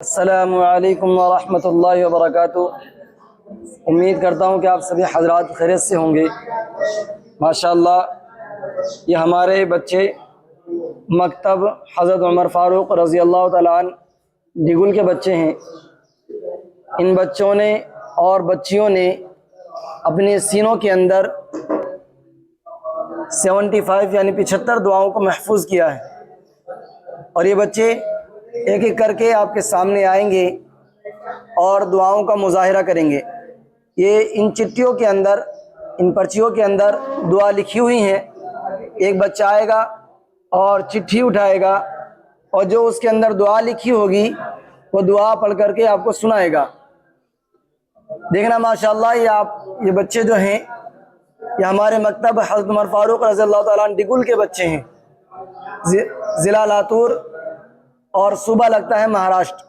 السلام علیکم ورحمۃ اللہ وبرکاتہ۔ امید کرتا ہوں کہ آپ سبھی حضرات خیریت سے ہوں گے۔ ماشاءاللہ یہ ہمارے بچے مکتب حضرت عمر فاروق رضی اللہ تعالیٰ عنہ ڈگل کے بچے ہیں۔ ان بچوں نے اور بچیوں نے اپنے سینوں کے اندر 75 یعنی 75 دعاؤں کو محفوظ کیا ہے، اور یہ بچے ایک ایک کر کے آپ کے سامنے آئیں گے اور دعاؤں کا مظاہرہ کریں گے۔ یہ ان چٹھیوں کے اندر، ان پرچیوں کے اندر دعا لکھی ہوئی ہیں۔ ایک بچہ آئے گا اور چٹھی اٹھائے گا، اور جو اس کے اندر دعا لکھی ہوگی وہ دعا پڑھ کر کے آپ کو سنائے گا۔ دیکھنا ماشاءاللہ یہ بچے جو ہیں یہ ہمارے مکتب حضرت عمر فاروق رضی اللہ تعالیٰ عنہ ڈگل کے بچے ہیں۔ ضلع لاتور اور صوبہ لگتا ہے مہاراشٹر،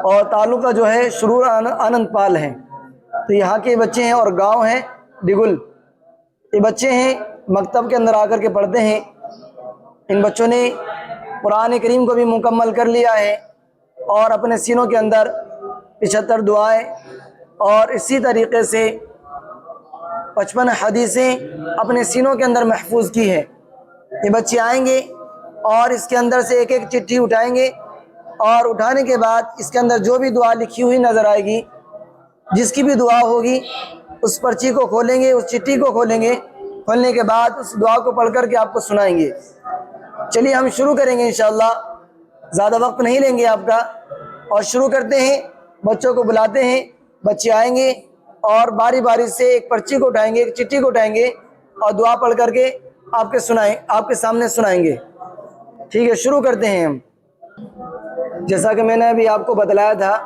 اور تعلقہ جو ہے شرور اننت پال ہے۔ تو یہاں کے بچے ہیں اور گاؤں ہیں ڈگل۔ یہ بچے ہیں مکتب کے اندر آ کر کے پڑھتے ہیں۔ ان بچوں نے قرآن کریم کو بھی مکمل کر لیا ہے اور اپنے سینوں کے اندر 75 دعائیں اور اسی طریقے سے 55 حدیثیں اپنے سینوں کے اندر محفوظ کی ہے۔ یہ بچے آئیں گے اور اس کے اندر سے ایک ایک چٹھی اٹھائیں گے، اور اٹھانے کے بعد اس کے اندر جو بھی دعا لکھی ہوئی نظر آئے گی، جس کی بھی دعا ہوگی، اس پرچی کو کھولیں گے، اس چٹھی کو کھولیں گے۔ کھولنے کے بعد اس دعا کو پڑھ کر کے آپ کو سنائیں گے۔ چلیے ہم شروع کریں گے انشاءاللہ، زیادہ وقت نہیں لیں گے آپ کا، اور شروع کرتے ہیں۔ بچوں کو بلاتے ہیں، بچے آئیں گے اور باری باری سے ایک پرچی کو اٹھائیں گے، ایک چٹھی کو اٹھائیں گے، اور دعا پڑھ کر کے آپ کے سامنے سنائیں گے۔ ٹھیک ہے، شروع کرتے ہیں ہم۔ جیسا کہ میں نے ابھی آپ کو بتلایا تھا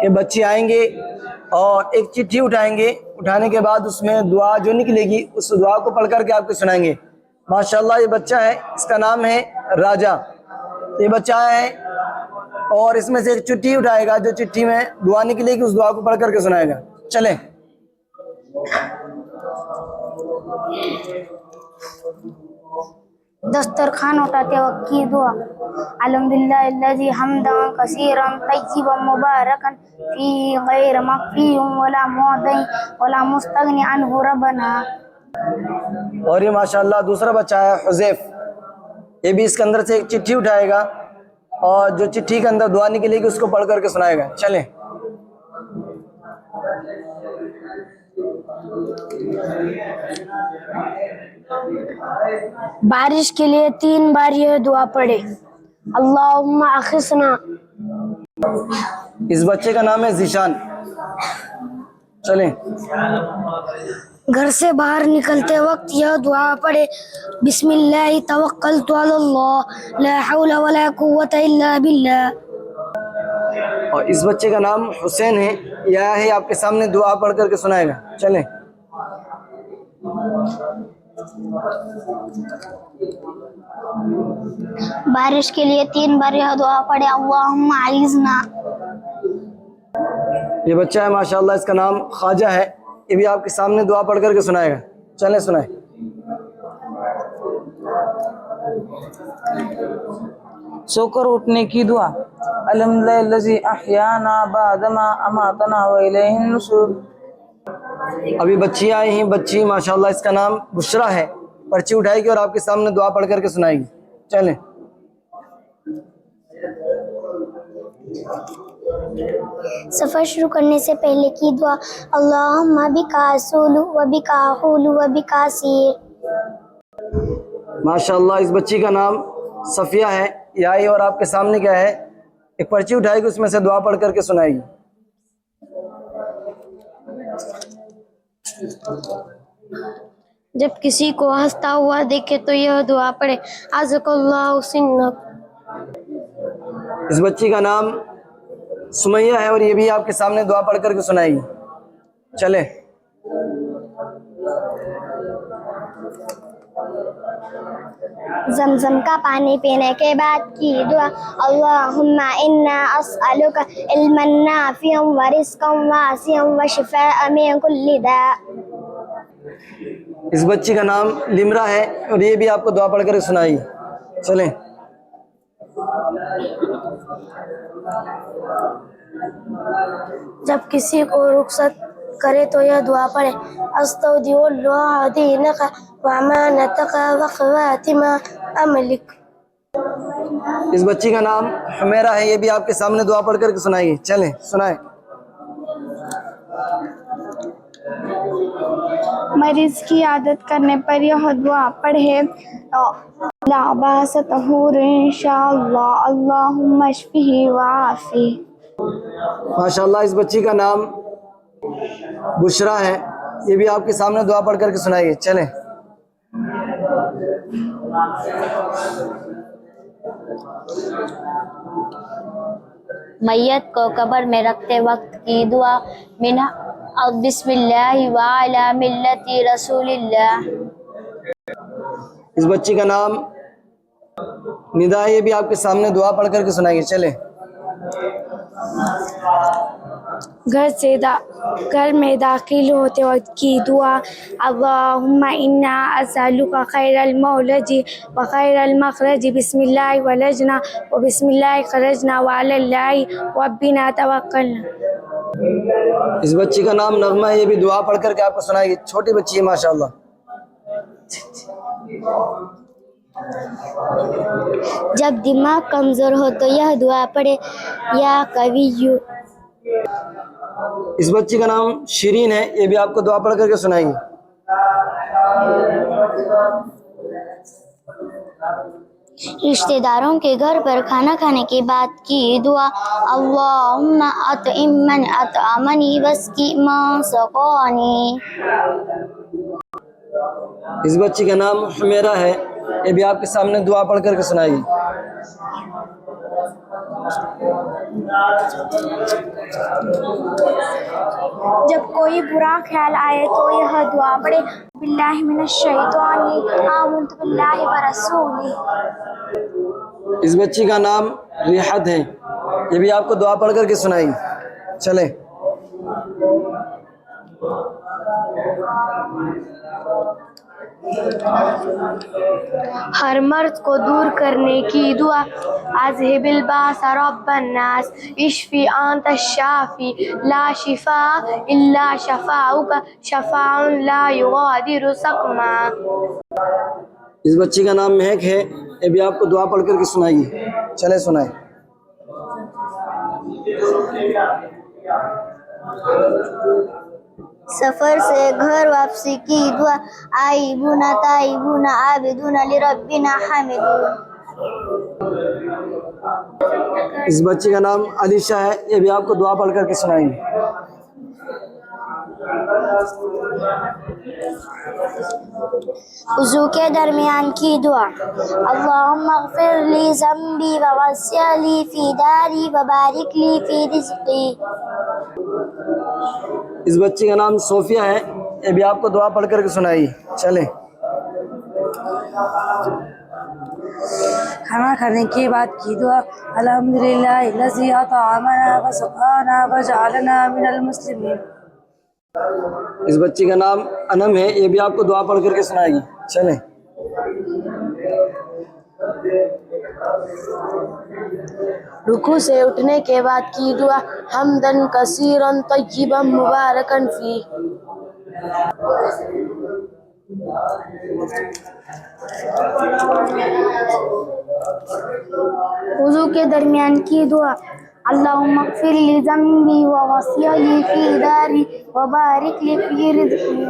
کہ بچے آئیں گے اور ایک چٹھی اٹھائیں گے، اٹھانے کے بعد اس میں دعا جو نکلے گی اس دعا کو پڑھ کر کے آپ کو سنائیں گے۔ ماشاءاللہ یہ بچہ ہے، اس کا نام ہے راجہ۔ یہ بچہ ہے اور اس میں سے ایک چٹھی اٹھائے گا، جو چٹھی میں دعا نکلے گی اس دعا کو پڑھ کر کے سنائے گا۔ چلیں۔ دسترخوان اٹھاتے وقت کی دعا۔ الحمدللہ الذی حمدا کثیرا طیبا مبارکا فیہ غیر مکفی ولا معدی ولا مستغنی عنہ ربنا۔ اور یہ ماشاءاللہ دوسرا بچہ ہے حذیف۔ یہ بھی اس کے اندر سے ایک چٹھی اٹھائے گا اور جو چٹھی کے اندر دعا نکلے گی اس کو پڑھ کر کے سنائے گا۔ چلیں۔ بارش کے لیے 3 بار یہ دعا پڑھے۔ اللہم اغثنا۔ اس بچے کا نام ہے ذیشان۔ چلیں۔ گھر سے باہر نکلتے وقت یہ دعا پڑھے۔ بسم اللہ توکلت علی اللہ لا حول ولا قوة الا باللہ۔ اور اس بچے کا نام حسین ہے، یہ ہے آپ کے سامنے دعا پڑھ کر کے سنائے گا۔ چلیں۔ بارش کے لیے 3 بار یہ دعا پڑھے۔ اللہم اعذنا۔ یہ بچہ ہے ماشاءاللہ، اس کا نام خواجہ ہے، یہ بھی آپ کے سامنے دعا پڑھ کر کے سنائے گا۔ چلیں سنائیں۔ سو کر اٹھنے کی دعا۔ الحمدللہ الذی احیانا بعد ما اماتنا والیہ النشور۔ ابھی بچی آئی ہیں، بچی ماشاءاللہ اس کا نام بشرا ہے، پرچی اٹھائے گی اور آپ کے سامنے دعا پڑھ کر کے سنائے گی۔ چلیں۔ سفر شروع کرنے سے پہلے کی دعا۔ اللہم بک اصول و بک احول و بک اسیر۔ ماشاءاللہ اس بچی کا نام صفیہ ہے، یہ آئی اور آپ کے سامنے کیا ہے، ایک پرچی اٹھائے گی، اس میں سے دعا پڑھ کر کے سنائے گی۔ جب کسی کو ہنستا ہوا دیکھے تو یہ دعا پڑھے۔ عزک اللہ سنک۔ اس بچی کا نام سمیہ ہے اور یہ بھی آپ کے سامنے دعا پڑھ کر کے سنائے گی۔ چلیں۔ زمزم کا پانی پینے کے بعد کی دعا۔ اللہم انا اسألک علما نافعا ورزقا واسعا وشفاء من کل داء۔ اس بچی کا نام لمرا ہے اور یہ بھی آپ کو دعا پڑھ کر کے سنائے گی۔ چلیں۔ جب کسی کو رخصت کرے تو یہ دعا پڑھے استودع اللہ دینک وامانتک وخواتم عملک. اس بچی کا نام حمیرہ ہے، یہ بھی آپ کے سامنے دعا پڑھ کر کے سنائیے. چلیں سنائیں. مریض کی عادت کرنے پر یہ دعا پڑھے لا باس طہور انشاءاللہ اللہم اشفہ وعافی. ماشاءاللہ. اس بچی کا نام بشرا ہے، یہ بھی آپ کے سامنے دعا پڑھ کر کے سنائیے. چلیں. میت کو قبر میں رکھتے وقت کی دعا منہ بسم اللہ وعلی ملت رسول اللہ. اس بچی کا نام ندا ہے، یہ بھی آپ کے سامنے دعا پڑھ کر کے سنائیے. چلیں. گھر میں داخل ہوتے وقت کی دعا اللہم انا اسألک خیر المولج و خیر المخرج بسم اللہ ولجنا و بسم اللہ خرجنا وعلی اللہ ربنا توکلنا. اس بچی کا نام نغمہ ہے، یہ بھی دعا پڑھ کر کے آپ کو سنائیے. چھوٹی بچی ہے ماشاءاللہ. جب دماغ کمزور ہو تو یہ دعا پڑھے یا قوی. اس بچی کا نام شیرین ہے، یہ بھی آپ کو دعا پڑھ کر کے سنائیے. رشتہ داروں کے گھر پر کھانا کھانے کے بعد کی دعا اللہم اطعم من اطعمنی واسقی من سقانی. اس بچی کا نام حمیرہ ہے، یہ بھی آپ کے سامنے دعا پڑھ کر کے سنائیے. جب کوئی برا خیال آئے تو یہ دعا پڑھے باللہ من الشیطان آمنت باللہ ورسولہ. اس بچی کا نام ریحت ہے، یہ بھی آپ کو دعا پڑھ کر کے سنائیے. چلیں. ہر مرض کو دور کرنے کی دعا اذهب الباس رب الناس اشفی انت الشافی لا شفاء الا شفاؤک شفاء لا یغادر سقما. اس بچی کا نام مہک ہے، یہ بھی آپ کو دعا پڑھ کر کے سنائیے. چلے سنائیں. سفر سے گھر واپسی کی دعا آئبون تائبون عابدون لربنا حامدون. اس بچی کا نام علیشہ ہے، یہ بھی آپ کو دعا پڑھ کر کے سنائیے. وضو کے درمیان کی دعا اللہم اغفر لی ذنبی ووسع لی فی داری وبارک لی فی رزقی. اس بچی کا نام صوفیہ ہے، یہ بھی آپ کو دعا پڑھ کر کے سنائیے. چلیں. کھانا کھانے کے بعد کی دعا الحمدللہ الذی اطعمنا وسقانا وجعلنا من المسلمین. اس بچی کا نام انم ہے، یہ بھی آپ کو دعا پڑھ کر کے سنائے گی. چلیں. رکوع سے اٹھنے کے بعد کی دعا حمدن کثیرا طیبا مبارکا فی. وضو کے درمیان کی دعا اللہم اغفر لی ذنبی ووسع لی فی داری وبارک لی فی رزقی.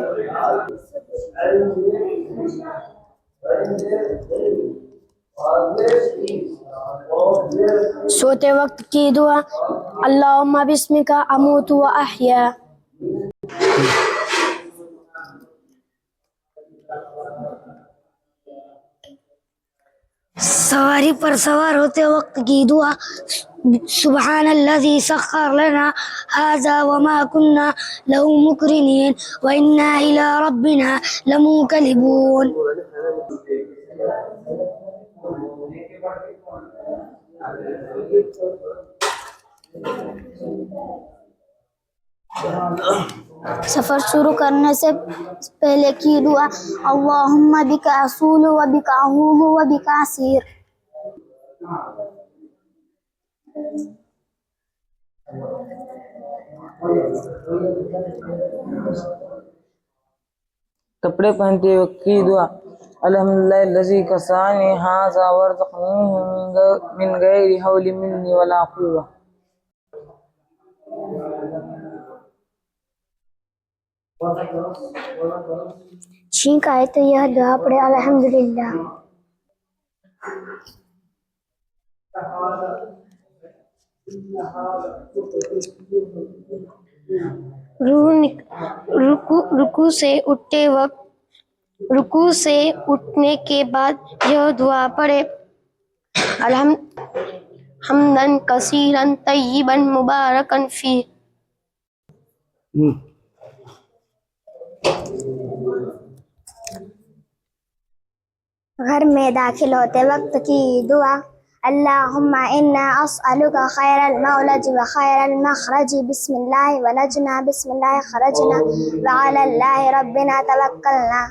سوتے وقت کی دعا اللہم بسمک اموت و احیا. سواری پر سوار ہوتے وقت کی دعا سبحان الذی سخر لنا هذا وما كنا له مقرنین وإنا إلى ربنا لمنقلبون. سفر شروع کرنے سے پہلے کی دعا اللہم بک اصول و بک اعوذ و بک اسیر. کپڑے پہنتے وقت کی دعا الحمدللہ الذی کسانی ھذا ورزقنی من غیر حول منی ولا قوة. چھینک آئے تو یہ دعا پڑھے الحمدللہ. رکوع سے اٹھنے کے بعد یہ دعا پڑھے حمدن کثیرن طیبن مبارکن فی. گھر میں داخل ہوتے وقت کی دعا اللہم انا اسألک خیر المولج و خیر المخرج بسم اللہ ولجنا بسم اللہ خرجنا وعلی اللہ ربنا توکلنا.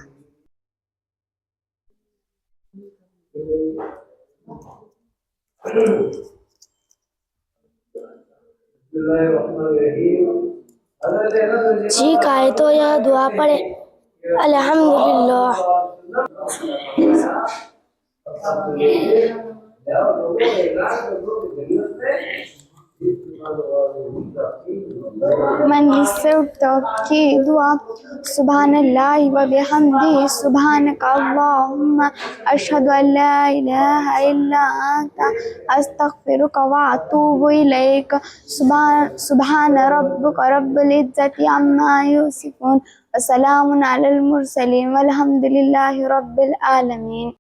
چھینک آئے تو یہ دعا پڑھے الحمدللہ. منزل سے اٹھتے کی دعا سبحان اللہ و بحمدہ سبحانک اللہم اشہد ان لا الہ الا انت استغفرک و اتوب الیک. سبحان ربک رب العزت عما یصفون وسلام علی المرسلین والحمد للہ رب العالمین.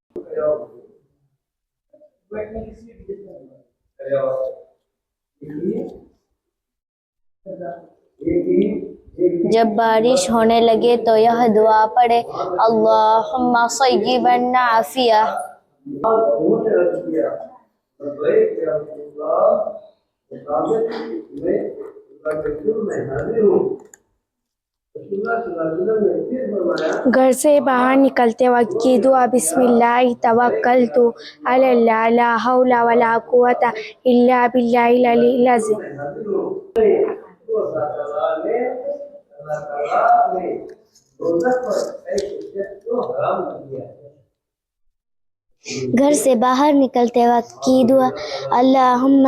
جب بارش ہونے لگے تو یہ دعا پڑھے اللہم صیبا نافعا. گھر سے باہر نکلتے وقت کی دعا بسم اللہ توکلت علی اللہ لا حول ولا قوة الا باللہ العلی العظیم. گھر سے باہر نکلتے وقت کی دعا اللہم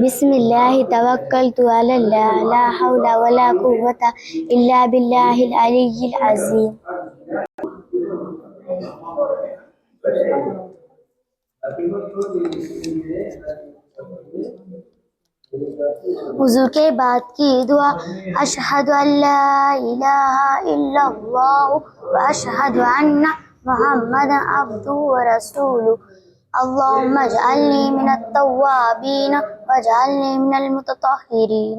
بسم اللہ توکلت علی اللہ لا حول ولا قوة الا باللہ العلی العظیم. وضو کے بعد کی دعا اشہد ان لا الہ الا اللہ و اشہد ان محمد عبدہ و رسولہ. اللہم اجعلنی من التوابین واجعلنی من المتطہرین.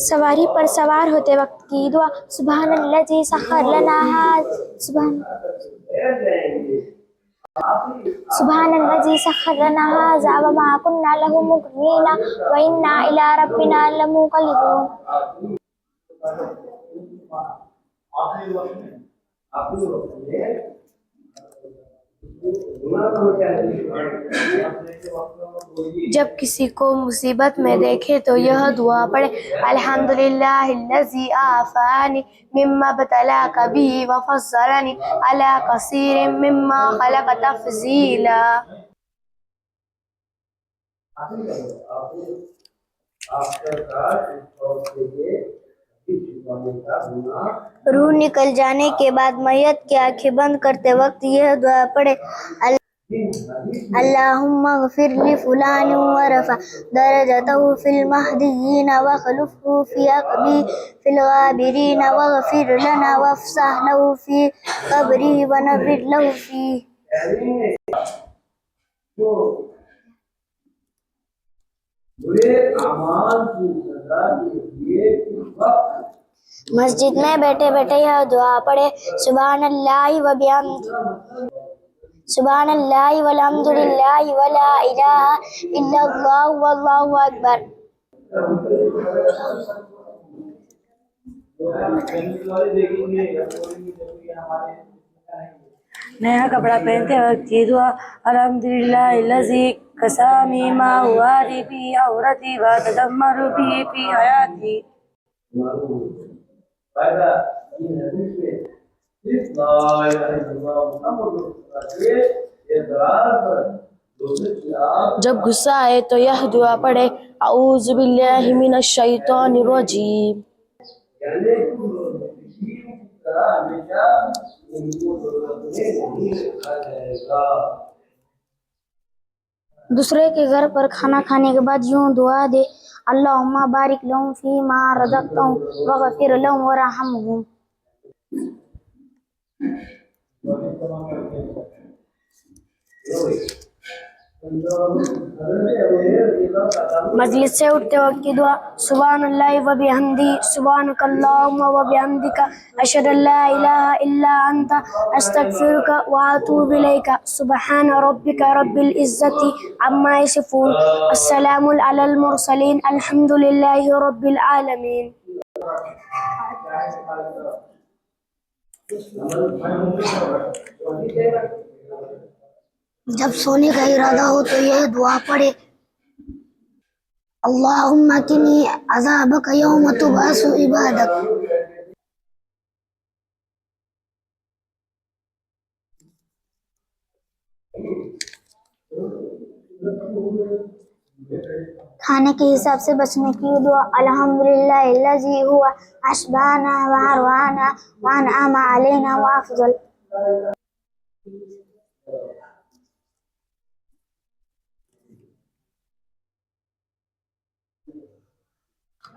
سواری پر سوار ہوتے وقت کی دعا سبحان الذی سخر لنا ھذا وما كنا له مقرنین وإنا إلی ربنا لمنقلبون. جب کسی کو مصیبت میں دیکھے تو یہ دعا پڑھے الحمدللہ الذی عافانی مما ابتلاک بہ وفضلنی علی کثیر مما خلق تفضیلا. روح نکل جانے کے بعد میت کی آنکھیں بند کرتے وقت یہ دعا پڑھے اللہم اغفر لفلان ورفع درجته في المہدیین واخلفه في عقبی في الغابرین واغفر لنا وافسح له في قبری ونور له فیہ. مسجد میں بیٹھے بیٹھے یہ دعا پڑھے سبحان اللہ و بحمدہ سبحان اللہ والحمد للہ ولا الہ الا اللہ واللہ اکبر. نیا کپڑا پہنتے وقت کی دعا الحمدللہ الذی کسانی ما واری فی عورتی و تدمر بھی فی حیاتی. جب غصہ آئے تو یہ دعا پڑھے اعوذ باللہ من الشیطان الرجیم. دوسرے کے گھر پر کھانا کھانے کے بعد یوں دعا دے اللہم بارک لہم فیما رزقتہم وغفر لہم ورحمہم. مجلس سے اٹھتے وقت کی دعا سبحان اللہ و بحمدی سبحانک اللہم و بحمدک اشہد ان لا الہ الا انت استغفرک و اتوب الیک سبحان ربک رب العزت عما یصفون السلام علی المرسلین الحمد للہ رب العالمین. جب سونے کا ارادہ ہو تو یہ دعا پڑھے اللہم قنی عذابک یوم تبعث عبادک. کھانے کے حساب سے بچنے کی دعا الحمدللہ الذی ہوا اشبعنا واروانا وانعم علینا وافضل.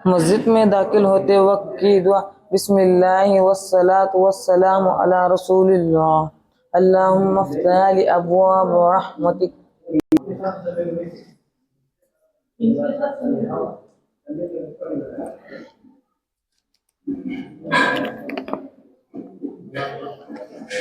مسجد میں داخل ہوتے وقت کی دعا بسم اللہ والصلاة والسلام علی رسول اللہ اللہم افتح لی ابواب رحمتک.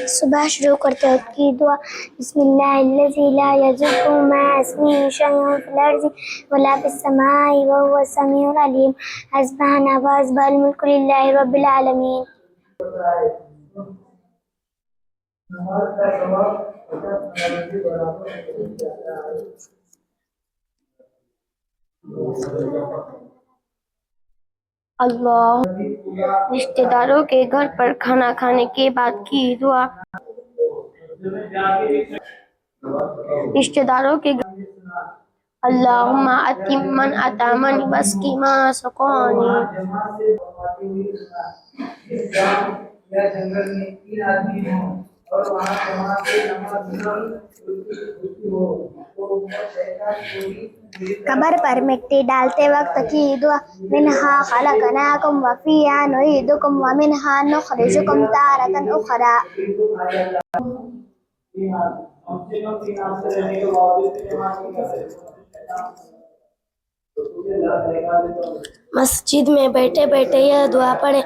صبح شروع کرتے وقت کی دعا بسم اللہ الذی لا یضر مع اسمہ شیء فی الارض ولا فی السماء وهو السمیع العلیم حسبنا واصبح الملک للہ رب العالمین. اللہ رشتہ داروں کے گھر پر کھانا کھانے کے بعد کی دعا رشتہ داروں کے اللہم اتم من اطعمنی واسقی من سقانی. قبر پر مٹی ڈالتے وقت کی دعا منہا خلقناکم وفیہا نعیدکم ومنہا نخرجکم تارۃ اخری. مسجد میں بیٹھے بیٹھے یہ دعا پڑھے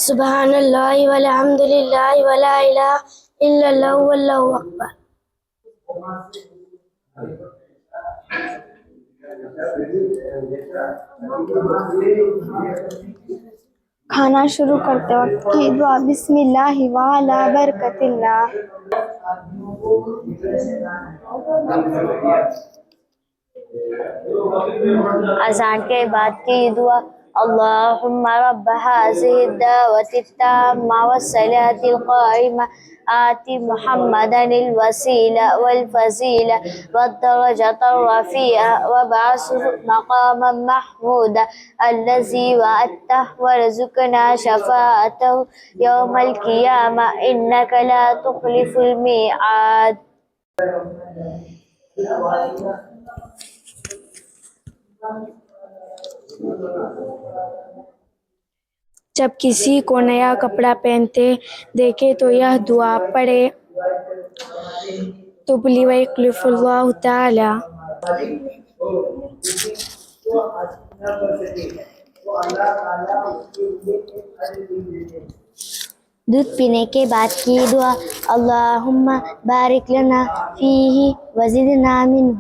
سبحان اللہ والحمد للہ ولا الہ الا اللہ واللہ اکبر. کھانا شروع کرتے وقت کی دعا بسم اللہ وعلی برکت اللہ. اذان کے بعد کی دعا اللہم رب هذه الدعوة التامة والصلاة القائمة آت محمدا الوسيلة والفضيلة والدرجة الرفيعة وابعثه مقاما محمودا الذي وعدته وارزقنا شفاعته يوم القيامة إنك لا تخلف الميعاد. جب کسی کو نیا کپڑا پہنتے دیکھے تو یہ دعا پڑھے تبلی و یکلف اللہ تعالی. دودھ پینے کے بعد کی دعا اللہم بارک لنا فیہ وزدنا منہ.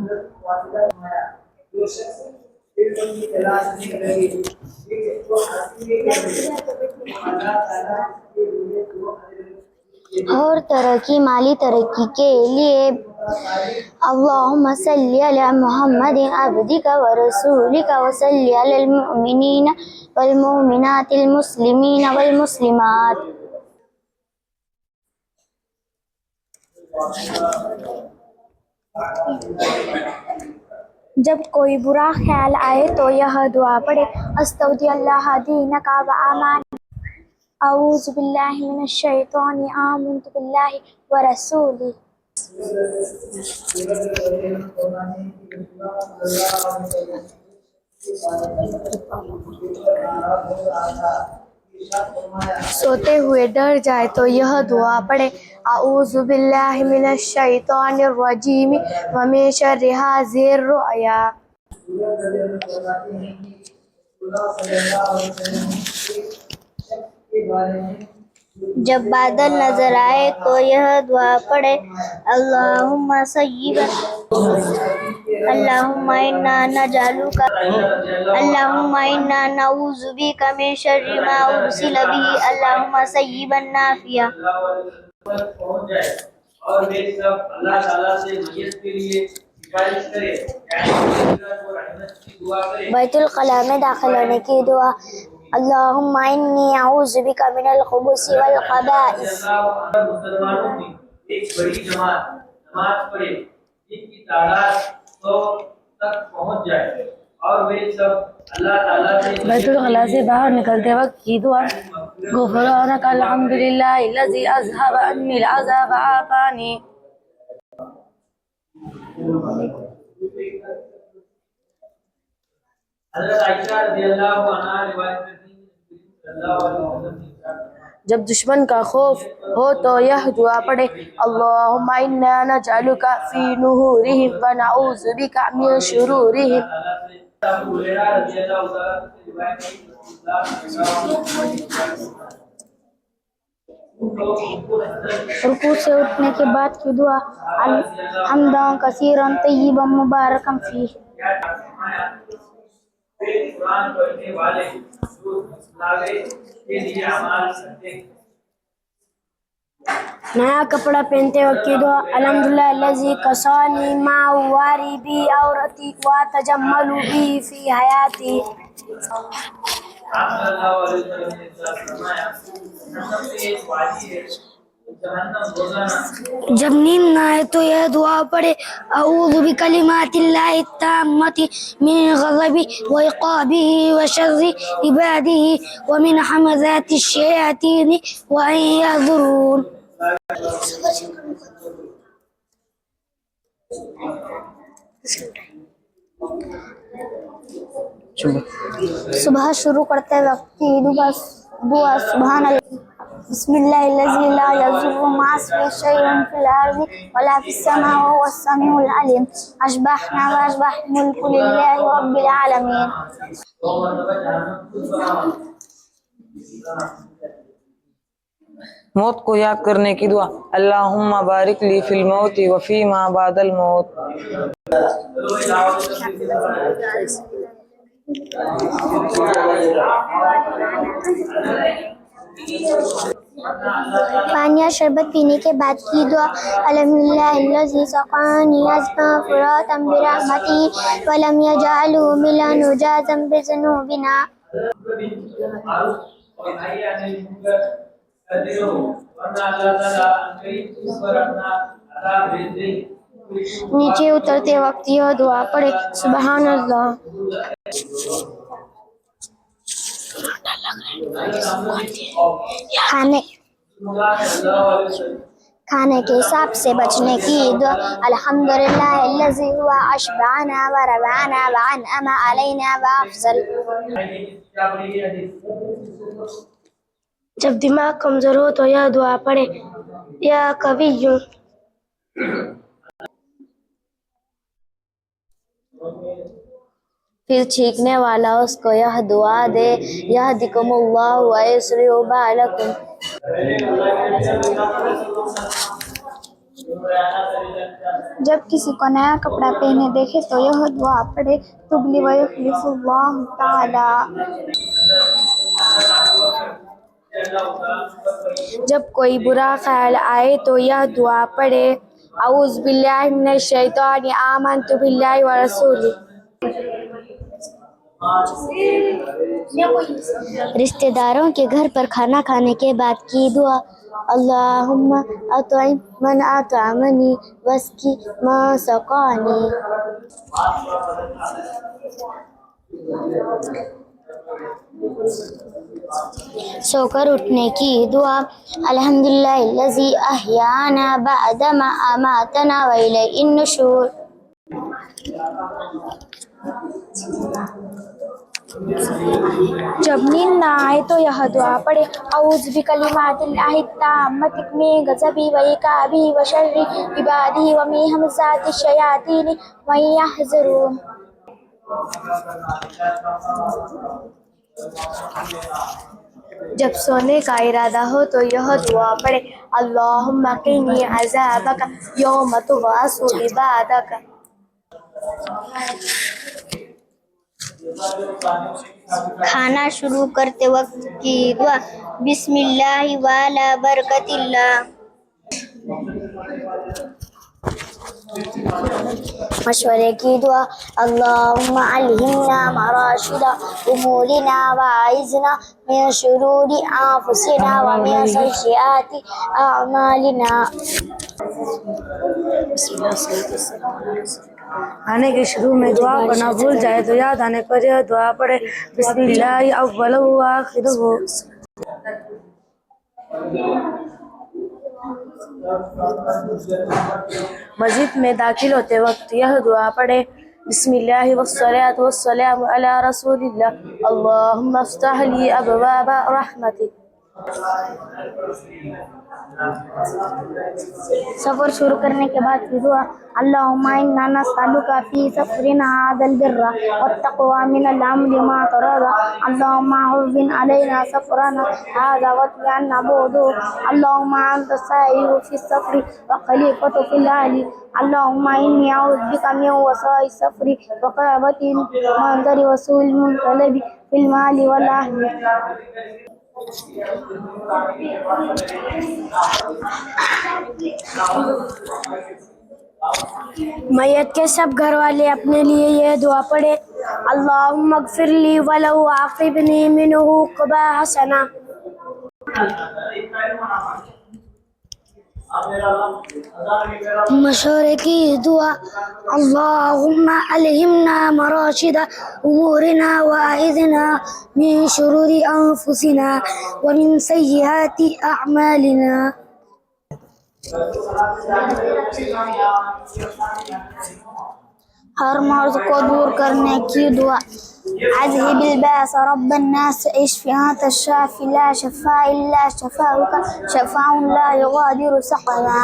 اور ترقی مالی ترقی کے لیے اللہم صلی علی محمد عبدک و رسولک و صلی علی المؤمنین والمؤمنات المسلمین والمسلمات. جب کوئی برا خیال آئے تو یہ دعا پڑھے استودع اللہ دینک و امان اعوذ باللہ من الشیطان آمنت باللہ و رسولہ. سوتے ہوئے ڈر جائے تو یہ دعا پڑھے اعوذ باللہ من الشیطان الرجیم ومن شر حاسد الرؤیا. جب بادل نظر آئے تو یہ دعا پڑھے اللہم صیبا اللہم انا نجعلک اللہم انا نعوذ بک من شر ما ارسل به اللہم صیبا نافعا. اور وہ سب اللہ تعالیٰ سے میت کے لیے سفارش کرے بیت الخلاء میں داخل ہونے کی دعا اللہم انی اعوذ بک من الخبث والخبائث. مسلمانوں کی ایک بڑی جماعت نماز پڑھے جن کی تعداد 100 تک پہنچ جائے اور وہ سب اللہ تعالیٰ سے بیت الخلاء سے باہر نکلتے وقت کی دعا غفرانک الحمدللہ الذی اذھب عنی العذاب وعافانی. حضرت عائشہ رضی اللہ عنہا روایت کرتی ہیں صلی اللہ علیہ وسلم نے جب دشمن کا خوف ہو تو یہ دعا پڑھے اللہم انا نجعلک فی نحورہم ونعوذ بک من شرورہم. ابو ہریرہ رضی اللہ تعالیٰ سے روایت ہے رکوع سے اٹھنے کے بعد کی دعا حمدا کثیرا طیبا مبارکا فیہ. قرآن پڑھنے والے جو لاغے کے لیے اعمال کرتے ہیں. نیا کپڑا پہنتے وقت کی دعا الحمدللہ الذی کسانی ما واری بی عورتی و تجمل بی فی حیاتی. آپ صلی اللہ علیہ وسلم نے فرمایا جہنم میں ایک وادی ہے جہنم روزانہ جب نیند نہ آئے تو یہ دعا پڑھے اعوذ بکلمات اللہ التامۃ من غضبہ وعقابہ وشر عبادہ ومن حمزات الشیاطین وان یحضرون. صبح شروع کرتے وقت کی دعا سبحان اللہ بسم اللہ الذی لا یضر مع اسمہ شیء فی الارض ولا فی السماء وهو السمیع العلیم. اشبحنا واصبح الملک للہ رب العالمین. موت کو یاد کرنے کی دعا اللہم بارک لی فی الموت وفی ما بعد الموت. پانی یا شربت پینے کے بعد کی دعا الحمدللہ الذی سقانی عذبا فراتا برحمتہ ولم یجعلہ ملا نجازا بذنوبنا. نیچے اترتے وقت یہ دعا پڑھے سبحان اللہ کھانے کے حساب سے بچنے کی دعا الحمدللہ الذی ہوا اشبعنا وروانا وانعم علینا وافضل. جب دماغ کمزور ہو تو یہ دعا پڑھے یا قوی. پھر چھینکنے والا اس کو یہ دعا دے یہدکم اللہ ویصلح بالکم. جب کسی کو نیا کپڑا پہنے دیکھے تو یہ دعا پڑھے تبلی و یخلف اللہ تعالی. جب کوئی برا خیال آئے تو یہ دعا پڑھے، اعوذ باللہ من الشیطان آمنت باللہ ورسولہ۔ رشتہ داروں کے گھر پر کھانا کھانے کے بعد کی دعا، اللہم اطعم من اطعمنی واسقی من سقانی۔ سو کر اٹھنے کی دعا، الحمدللہ الذی احیانا بعد ما اماتنا والیہ النشور۔ جب نیند نہ آئے تو یہ دعا پڑھے، اعوذ بکلمات اللہ التامۃ من غضبہ وعقابہ وشر عبادہ ومن ہمزات الشیاطین وان یحضرون۔ جب سونے کا ارادہ ہو تو یہ دعا پڑھے، اللہم قنی عذابک یوم تبعث عبادک۔ کھانا شروع کرتے وقت کی دعا، بسم اللہ وعلی برکت اللہ۔ مشورے کی دعا، اللہم الہمنا مراشد امورنا واعذنا من شرور انفسنا ومن سیئات اعمالنا۔ کھانے کے شروع میں دعا پڑھنا بھول جائے تو یاد آنے پر یہ دعا پڑھے، بسم اللہ اول و آخر ہو۔ مسجد میں داخل ہوتے وقت یہ دعا پڑھے، بسم اللہ والصلاۃ والسلام علی رسول اللہ، اللہم افتح لی ابواب رحمتک۔ سفر شروع کرنے کے بعد کی دعا، اللہم انا نسألک فی سفرنا ھذا البر والتقوی من العمل ما ترضى، اللہم هون علینا سفرنا ھذا واطوی عنا بعده، اللہم انت السائر فی السفر وخلیفۃ فی الاہل، اللہم انی اعوذ بک من وسواس السفر وکآبۃ المنظر وسوء المنقلب فی المال والاہل۔ میت کے سب گھر والے اپنے لیے یہ دعا پڑھے، اللہم اغفر لی ولو عاقبنی منہ عقبا حسنہ۔ مشورے کی دعا، اللہم الہمنا مراشد امورنا واعذنا من شرور انفسنا ومن سیئات اعمالنا۔ ہر مرض کو دور کرنے کی دعا، اذهب الباس رب الناس اشف انت الشافي لا شفاء الا شفاؤك شفاء لا يغادر سقما۔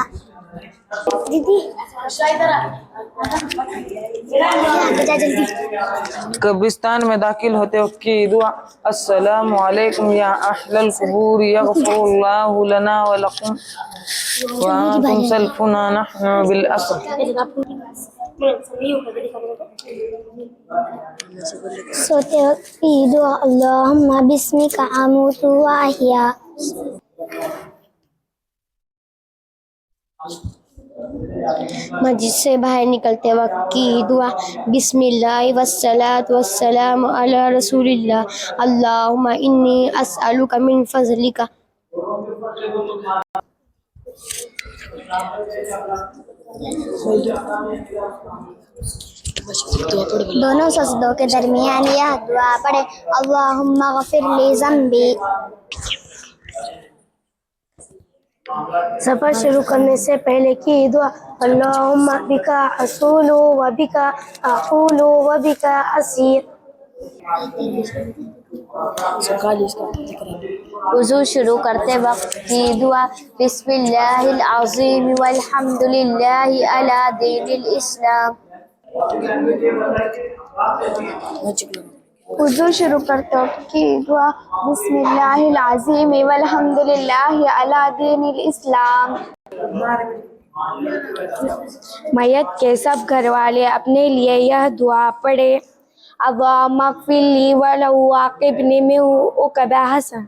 قبرستان میں داخل ہوتے وقت کی دعا، السلام علیکم یا اہل القبور یغفر اللہ لنا ولکم وانتم سلفنا نحن بالاسر۔ سوتے وقت کی دعا، اللہم بسمک اموت واحیا۔ مسجد سے باہر نکلتے وقت کی دعا، بسم اللہ والصلاۃ والسلام علی رسول اللہ، اللہم انی اسألک من فضلک۔ دونوں سجدوں کے درمیان یہ دعا پڑھے، اللہم اغفر لی ذنبی۔ سفر شروع کرنے سے پہلے کی دعا، اللہم بک اصول و بک اقول و بک اسیر۔ وضو شروع کرتے وقت کی دعا، بسم اللہ العظیم والحمد للہ علی دین الاسلام۔ وضو شروع کرتے وقت کی دعا، بسم اللہ العظیم والحمد للہ علی دین الاسلام۔ میت کے سب گھر والے اپنے لیے یہ دعا پڑھے، اللہم اغفر لی ولو عاقبنی من عقبا حسنہ۔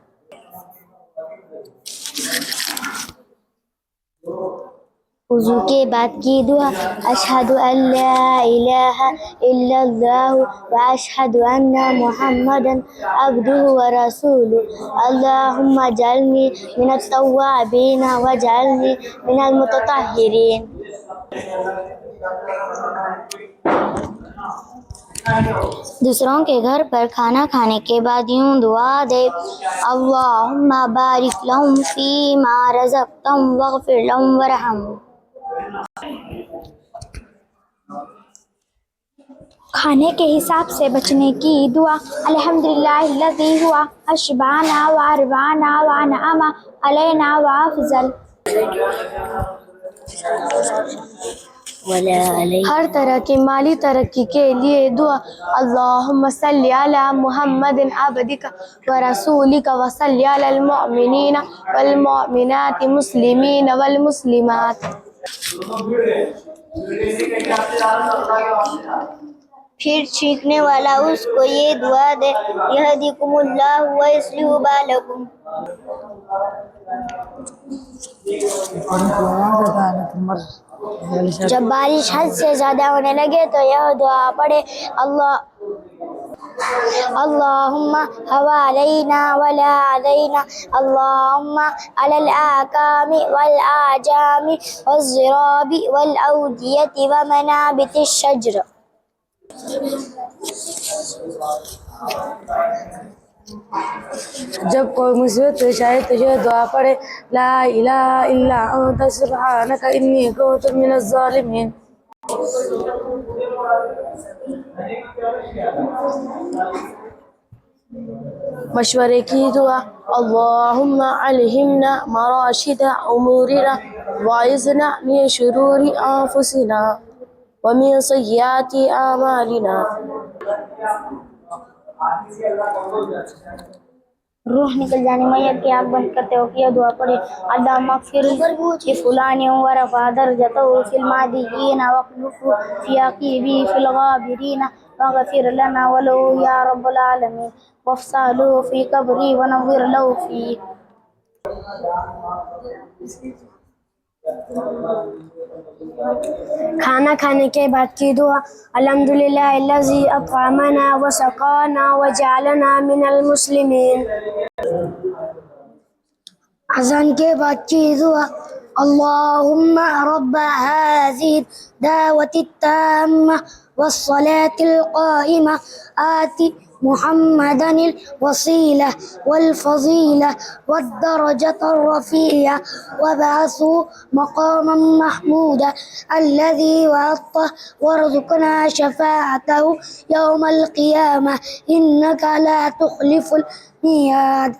وضو کے بعد کی دعا اشہد ان لا الہ الا اللہ واشہد ان محمدا عبدہ ورسولہ اللہم اجعلنی من التوابین واجعلنی من المتطہرین۔ دوسروں کے گھر پر کھانا کھانے کے بعد یوں دعا دے اللہم بارک لہم فیما رزقتہم واغفر لہم ورحمہم۔ کھانے کے حساب سے بچنے کی دعا الحمدللہ الذی ہوا اشبعنا واروانا وانعم علینا وافضل۔ ہر طرح کی مالی ترقی کے لیے دعا اللہم صلی علی محمد عبدک ورسولک وصلی علی المؤمنین والمؤمنات مسلمین والمسلمات۔ پھر چھینکنے والا اس کو یہ دعا دے یہدیکم اللہ ویصلح بالکم۔ جب بارش حد سے زیادہ ہونے لگے تو یہ دعا پڑھے اللہم حوالينا ولا علينا اللہم علی الآکام والآجام والضراب والأودية ومنابت الشجر۔ جب کوئی مصیبت پیش آئے تو یہ دعا پڑھے لا الہ الا انت سبحانک انی کنت من الظالمین۔ مشورے کی دعا اللہم الہمنا مراشد امورنا واعذنا من شرور انفسنا ومن سیئات اعمالنا۔ روح نکل جانے میت کی آنکھ بند کرتے وقت یہ دعا پڑھے اللہم اغفر لفلان ورفع درجته فی المہدیین واخلفه فی عقیبہ فی الغابرین واغفر لنا وله یا رب العالمین وافسح له فی قبری ونور له فیہ۔ کھانا کھانے کے بعد کی دعا الحمدللہ الذی اطعمنا وسقانا وجعلنا من المسلمین۔ اذان کے بعد کی دعا اللہم رب هذه الدعوة التامة والصلاة القائمة آت محمدا الوسيلة والفضيلة والدرجة الرفيعة وابعثه مقاما محمودا الذي وعدته وارزقنا شفاعته يوم القيامة إنك لا تخلف الميعاد۔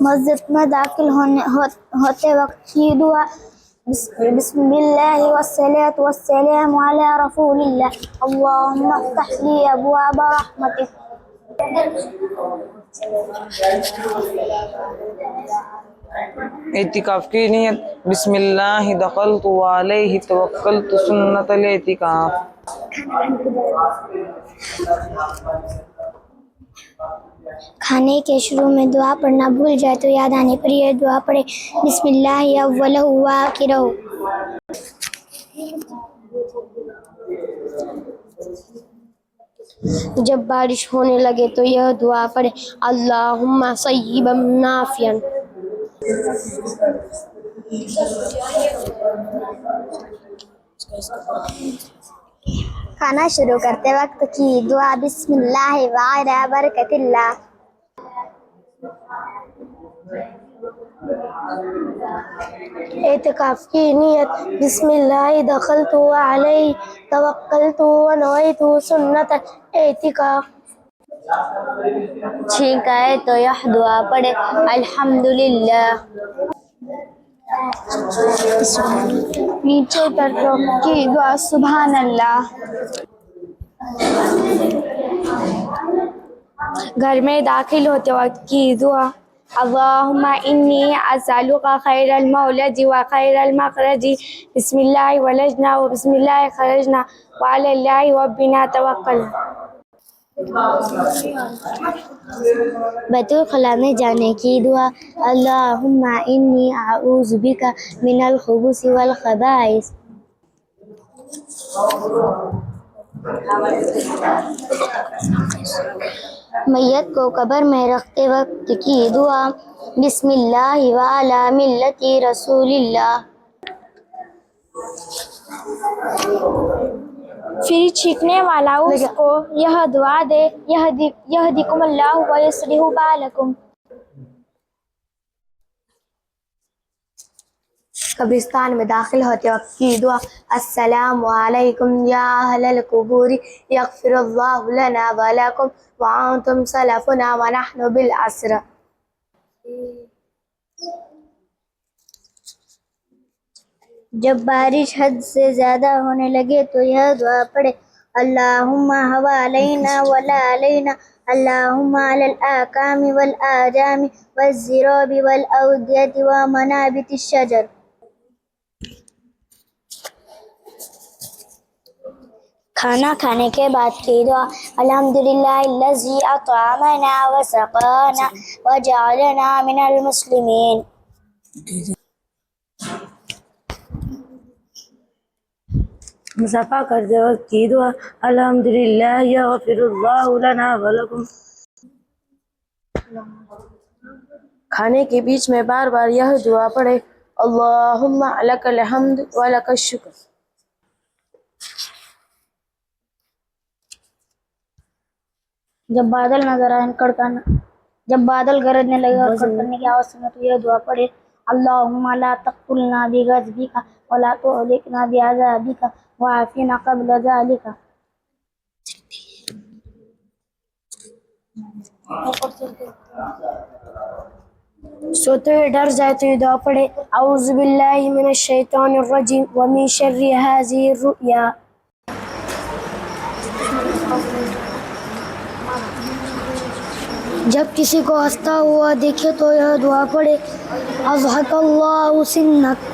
مسجد میں داخل ہوتے وقت کی دعا بسم اللہ والصلاة والسلام علی رسول اللہ اللہم افتح لی ابواب رحمتک۔ اعتکاف کی نیت بسم اللہ دخلت وعلیہ توکلت سنت الاعتکاف۔ کھانے کے شروع میں دعا پڑھنا بھول جائے تو یاد آنے پر یہ دعا پڑھے بسم اللہ اولہ وآخرہ۔ جب بارش ہونے لگے تو یہ دعا پڑھے اللہم صیبا نافعا۔ کھانا شروع کرتے وقت کی دعا بسم اللہ وعلی برکت اللہ۔ اعتکاف کی نیت بسم اللہ دخلت علیہ توکلت ونویت سنت اعتکاف۔ چھینک آئے تو یہ دعا پڑھے الحمدللہ۔ نیچے اترتے وقت کی دعا سبحان اللہ۔ گھر میں داخل ہوتے وقت کی دعا اللہم انی اسألک خیر المولد و خیر المخرج بسم اللہ ولجنا و بسم اللہ خرجنا وعلی اللہ ربنا توکلنا۔ بیت الخلاء میں جانے کی دعا اللہم انی اعوذ بک من الخبث والخبائث. میت کو قبر میں رکھتے وقت کی دعا بسم اللہ وعلی ملت رسول اللہ. پھر چھینکنے والا اس کو یہ دعا دے یہدیکم اللہ ویصلح بالکم. قبرستان میں داخل ہوتے وقت کی دعا السلام علیکم یا اہل القبور یغفر اللہ لنا ولکم وانتم سلفنا ونحن بالعصر. جب بارش حد سے زیادہ ہونے لگے تو یہ دعا پڑھے اللہم حوالینہ ولا علینا اللہم علی الاکام والآجام والزراب والاودیت ومنابت الشجر. کھانا کھانے کے بعد کی دعا الحمدللہ الذی اطعمنا وسقانا وجعلنا من المسلمین. مصافحہ کرتے وقت کی دعا الحمدللہ یغفر اللہ لنا ولکم. کھانے کے بیچ میں بار بار یہ دعا پڑھے اللہم لک الحمد ولک الشکر. جب بادل نظر آئے جب بادل گرجنے لگے اور کڑکنے کی آواز سنے تو یہ دعا پڑھے اللہم لا تقتلنا بغضبک ولا تهلكنا بعذابک وعافنا قبل ذلك. سوتے ہوئے ڈر جائے تو یہ دعا پڑھے اعوذ باللہ من الشیطان الرجیم ومن شر هذه الرؤیا. جب کسی کو ہنستا ہوا دیکھے تو یہ دعا پڑھے اضحک اللہ سنک.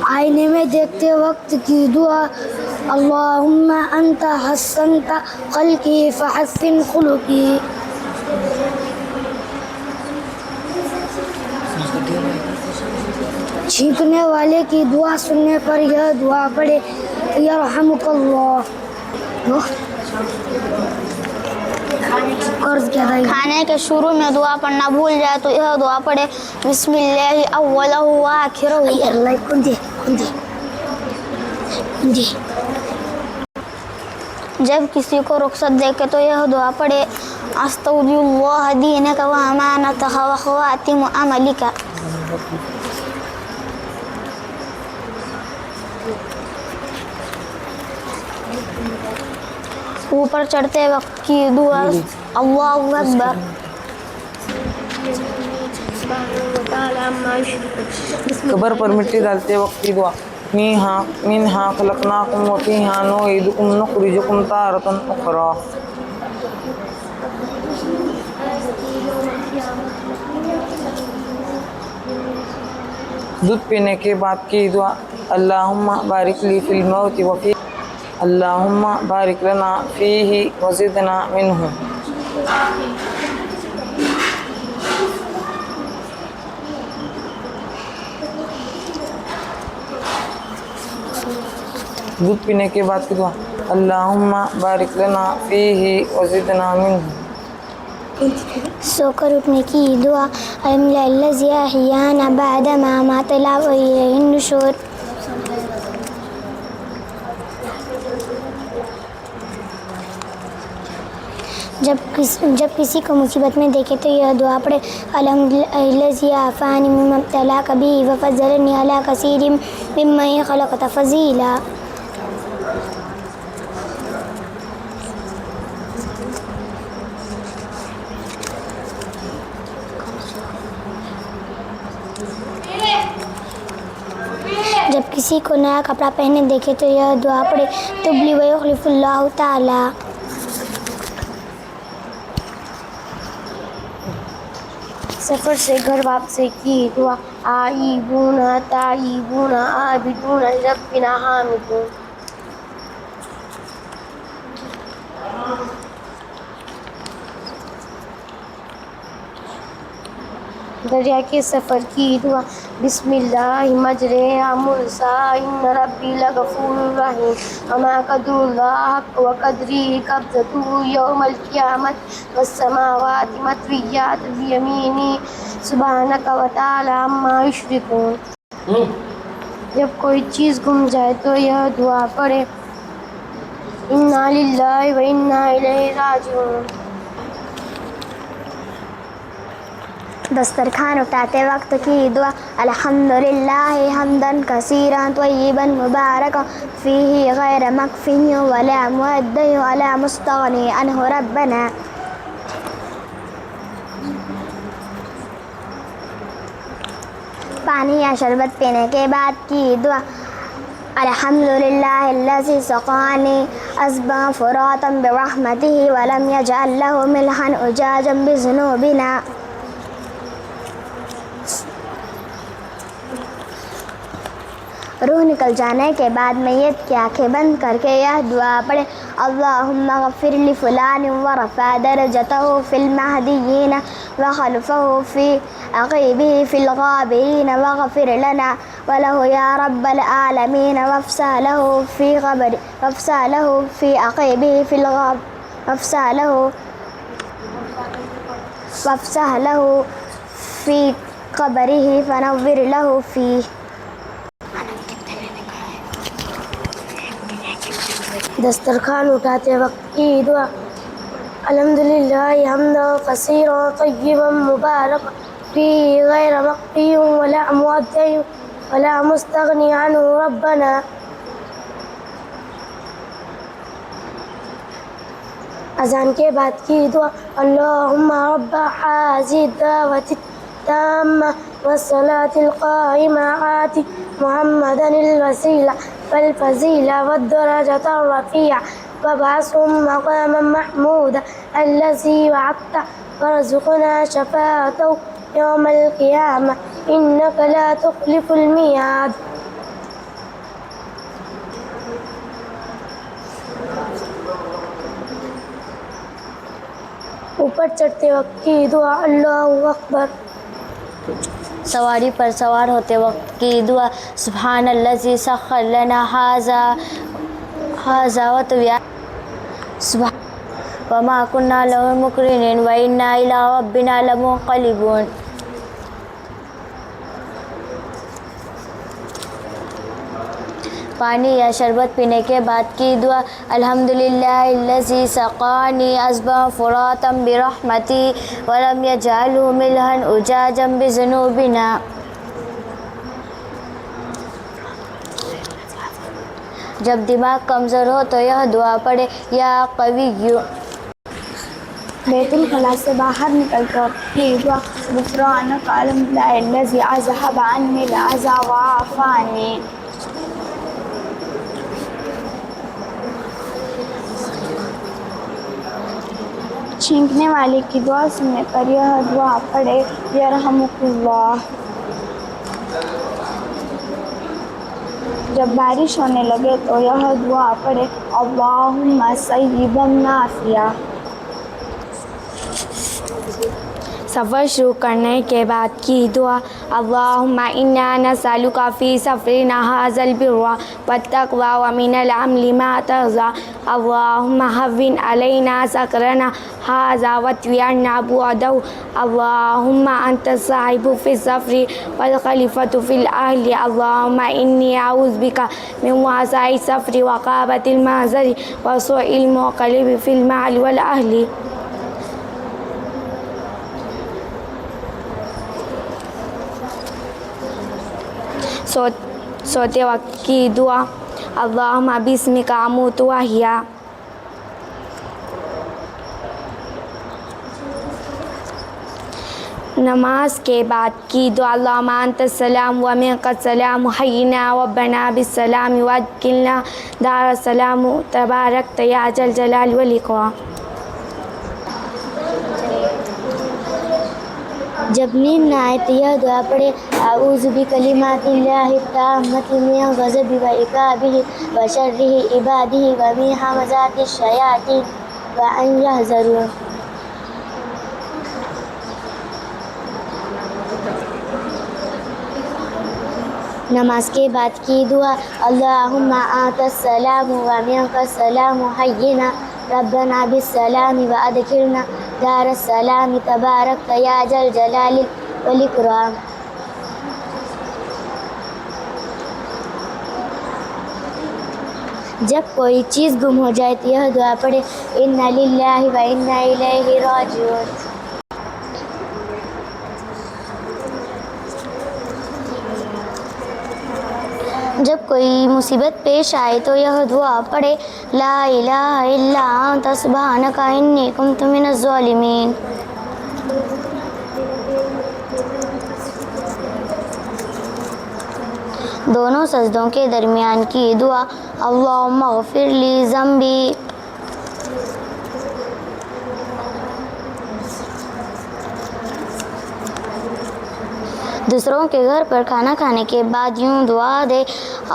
آئینے میں دیکھتے وقت کی دعا اللہم انت حسنت خلقی فحسن خلقی. چھینکنے والے کی دعا سننے پر یہ دعا پڑھے یرحمک اللہ. کھانے کے شروع میں دعا پڑھنا بھول جائے تو یہ دعا پڑھے بسم اللہ اولہ وآخرہ. جب کسی کو رخصت دے کے تو یہ دعا پڑھے استودع اللہ دینک وامانتک وخواتم عملک. اوپر چڑھتے وقت کی دعا اللہ اکبر. قبر پر مٹی ڈالتے وقت کی دعا منہا خلقناکم وفیہا نعیدکم نخرجکم تارۃ اخری. دودھ پینے کے بعد کی دعا اللہم بارک لی فی الموت وفی اللہم بارک لنا فیہ وزدنا منہ. دودھ پینے کے بعد کی دعا اللہم بارک لنا فیہ وزدنا منہ. سو کر اٹھنے کی دعا الحمدللہ الذی احیانا بعد ما اماتنا والیہ النشور. جب کسی کو مصیبت میں دیکھے تو یہ دعا پڑھے الحمدللہ الذی عافانی مما ابتلاک بہ وفضلنی علی کثیر ممن خلق تفضیلا. جب کسی کو نیا کپڑا پہنے دیکھے تو یہ دعا پڑھے تبلی ویخلف اللہ تعالی. سفر سے گھر واپسی کی دعا آئیبون تائیبون عابدون لربنا حامدون. دریا کے سفر کی دعا بسم اللہ مجریہا مرساہا ان ربی لغفور رحیم وما قدر اللہ حق وقدری قبضتہ یوم القیامت والسماوات مطویات بیمینی سبحانک وتعالی عما یشرکون۔ جب کوئی چیز گم جائے تو یہ دعا پڑھے انا للہ و انا الیہ راجعون۔ دسترخوان اٹھاتے وقت کی دعا الحمدللہ حمدن کثیرا طیبا مبارکا فیہ غیر مکفی ولا معدی ولا مستغنی عنہ ربنا۔ پانی یا شربت پینے کے بعد کی دعا الحمدللہ الذی سقانی عذبا فراتا برحمتہ ولم یجعل لہ ملحا اجاجا بذنوبنا۔ روح نکل جانے کے بعد میت کی آنکھیں بند کر کے یہ دعا پڑھے اللہم اغفر لفلان ورفع درجتہ فی المہدیین وخلفہ فی عقیبہ فی الغابرین واغفر لنا ولہ یا رب العالمین وافسح لہ فی عقیبہ فی وافسح لہ فی قبرہ فنور لہ فیہ۔ دسترخوان اٹھاتے وقت کی دعا الحمدللہ حمدا کثیرا طیبا مبارکا فیہ غیر مکفی ولا معدی ولا مستغنی عنہ ربنا۔ اذان کے بعد کی دعا اللہم رب هذه الدعوة التامة والصلاة القائمة آت محمدا الوسیلہ والفضیلہ والدرجة الرفیعہ وابعثه مقاما محمودا الذی وعدتہ وارزقنا شفاعته یوم القیامہ انک لا تخلف المیعاد۔ اوپر چڑھتے وقت کی دعا اللہ اکبر۔ سواری پر سوار ہوتے وقت کی دعا سبحان الذی سخر لنا ھذا وما كنا له مقرنین وإنا إلی ربنا لمنقلبون۔ پانی یا شربت پینے کے بعد کی دعا الحمدللہ الذی سقانی عذبا فراتا برحمتہ ولم یجعلہ ملحا اجاجا بذنوبنا۔ جب دماغ کمزور ہو تو یہ دعا پڑھے یا قوی۔ بیت الخلاء سے باہر نکل کر کی دعا غفرانک الحمدللہ الذی اذھب عنی العذا وعافانی۔ چھینکنے والے کی دعا سننے پر یہ دعا پڑھے یرحمک اللہ۔ جب بارش ہونے لگے تو یہ دعا پڑھے اللہم صیبا نافعا۔ سفر شروع کرنے کے بعد کی دعا اللہم انا نسألک فی سفرنا ھذا البر والتقوی ومن العمل ما ترضى اللہم ہون علینا سفرنا ھذا واطوی عنا بعدہ اللہم انت الصاحب فی السفر والخلیفۃ فی الاہل اللہم انی اعوذ بک من وعثاء السفر وقابۃ المنظر وسوء المنقلب فی المال والاہل۔ سوتے وقت کی دعا اللہم باسمک اموت واحیا۔ نماز کے بعد کی دعا اللہم انت السلام و منک السلام حینا وبنا بالسلام وادخلنا دار السلام تبارکت یا ذا الجلال والاکرام۔ جب نیند نہ آئے تو یہ دعا پڑھے اعوذ بکلمات اللہ التامۃ من غضبہ وعقابہ وشر عبادہ ومن ہمزات الشیاطین وان یحضرون۔ نماز کے بعد کی دعا اللہم آنت السلام و منک السلام حینا ربنا بالسلام و ادخلنا دار السلام تبارک یا ذل جلال والاکرام۔ جب کوئی چیز گم ہو جائے تو یہ دعا پڑھے انا للہ و انا الیہ راجعون۔ جب کوئی مصیبت پیش آئے تو یہ دعا پڑھے لا الہ الا انت سبحانک انی کنت من الظالمین۔ دونوں سجدوں کے درمیان کی دعا اللہم اغفر لی ذنبی۔ دوسروں کے گھر پر کھانا کھانے کے بعد یوں دعا دے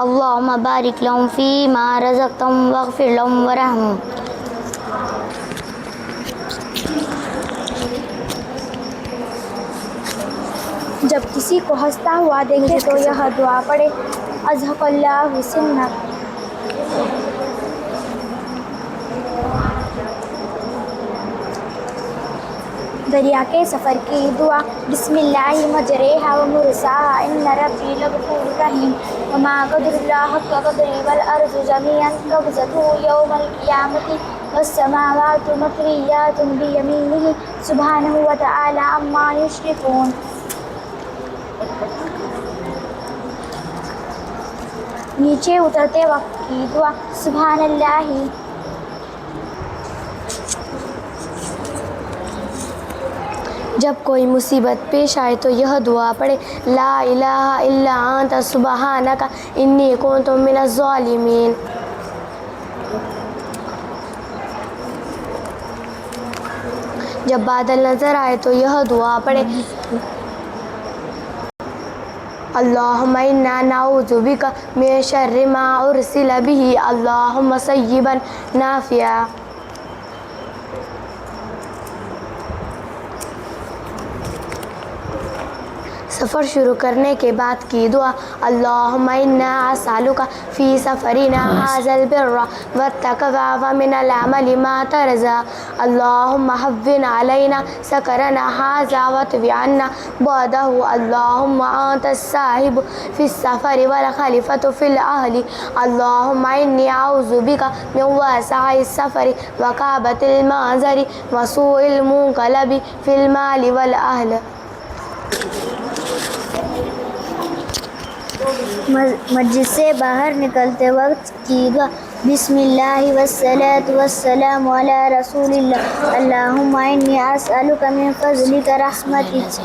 اللہم بارک لہم فیما رزقتہم واغفر لہم ورحمہم۔ جب کسی کو ہنستا ہوا دیکھے تو یہ دعا پڑھے اضحک اللہ سنک۔ دریا کے سفر کی دعا بسم اللہ مجریہا و مرساہا ان ربی لغفور رحیم وما قدر اللہ حق قدرہ والارض جمیعا قبضتہ یوم القیامت والسماوات مطویات بیمینہ سبحانہ وتعالی عما یشرکون۔ نیچے اترتے وقت کی دعا سبحان اللہ۔ جب کوئی مصیبت پیش آئے تو یہ دعا پڑھے لا الہ الا انت سبحانک انی کنت من الظالمین۔ جب بادل نظر آئے تو یہ دعا پڑھے اللہم انا نعوذ بک من شر ما ارسل به اللہم صیبا نافعا۔ سفر شروع کرنے کے بعد کی دعا اللہم انا اسألک فی سفرنا ھذا البر والتقوی ومن العمل ما ترضى اللہم ہون علینا سفرنا ھذا واطوی عنا بعدہ اللہم انت الصاحب فی السفر والخلیفۃ فی الاہل اللہم انی اعوذ بک من وسع السفر وکابۃ المنظر وسوء المنقلب فی المال والاہل۔ مسجد سے باہر نکلتے وقت کی دعا بسم اللہ والصلاة والسلام علی رسول اللہ اللہم انی اسألک من فضلک رحمتک۔